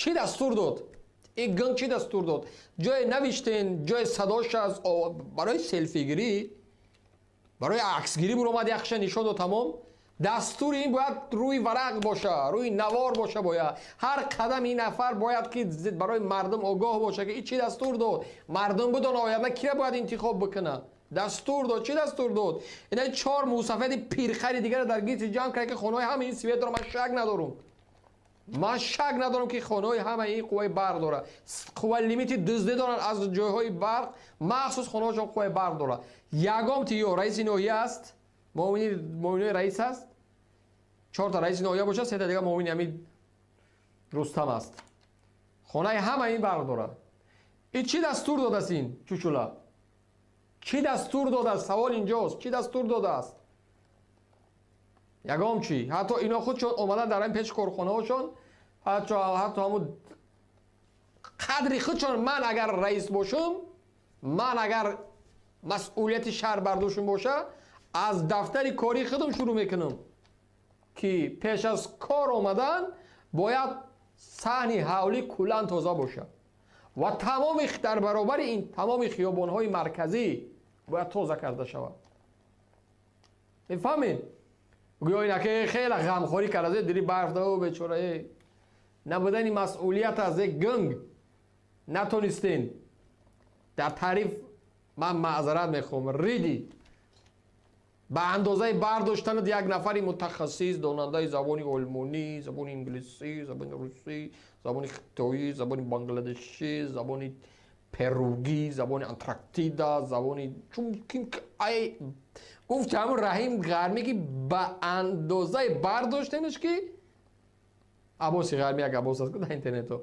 چی دستور داد؟ این گنگ چی دستور داد؟ جای نوشتین، جای صداش از برای سلفی گیری، برای عکس گیری برآمد یخش نشان و تمام. دستور این باید روی ورق باشه، روی نوار باشه. باید هر قدم این نفر باید که برای مردم آگاه باشه که این چی دستور داد. مردم بدون آینده کی باید انتخاب بکنه. دستور داد. چی دستور داد؟ این 4 موسفید پیرخری دیگر در گیت جمع کرد که خانه‌های همه این سویت داره. من شک ندارم، من شک ندارم که خانه‌های همه این قوه برق داره. قوه لیمیتی دزدی دارن از جایهای برق، مخصوص خانه‌هاشون قوه برق داره. یگام تیو رئیس ناحیه است، معاون رئیس است. 4 تا رئیس ناحیه باشه، 3 تا دیگه معاون امید رستم است. خانه همه این برق داره. این چی دستور داده است؟ این چوچولا چی دستور داده است؟ سوال اینجاست، چی دستور داده است؟ یگام چی؟ حتی اینا خودشون اومدن در این پیش کارخانه هاشون، حتی همون قدری خودشون، من اگر رئیس باشم، من اگر مسئولیت شهر برداشتم باشه، از دفتر کاری خودم شروع میکنم که پیش از کار آمدن باید صحن حولی کلان تازه باشه و تمام در برابر این تمام خیابان‌های مرکزی باید تازه کرده شود. میفهمین؟ گویا اینا که خیلی غمخوری کرده دلی برف ده و بیچاره نبودن مسئولیت از یک گنگ نتونستین. در تعریف من معذرت میخوام، ریدی به اندازه برداشتن یک نفری متخصص داننده زبان آلمانی، زبان انگلیسی، زبان روسی، زبان خطایی، زبان بنگلادشی، زبان پروگی، زبان انتارکتیدا، زبان چون ای گفت همون رحیم غرمی که به اندازه برداشتنش که عباسی غرمی یک عباس است که در اینترنت ها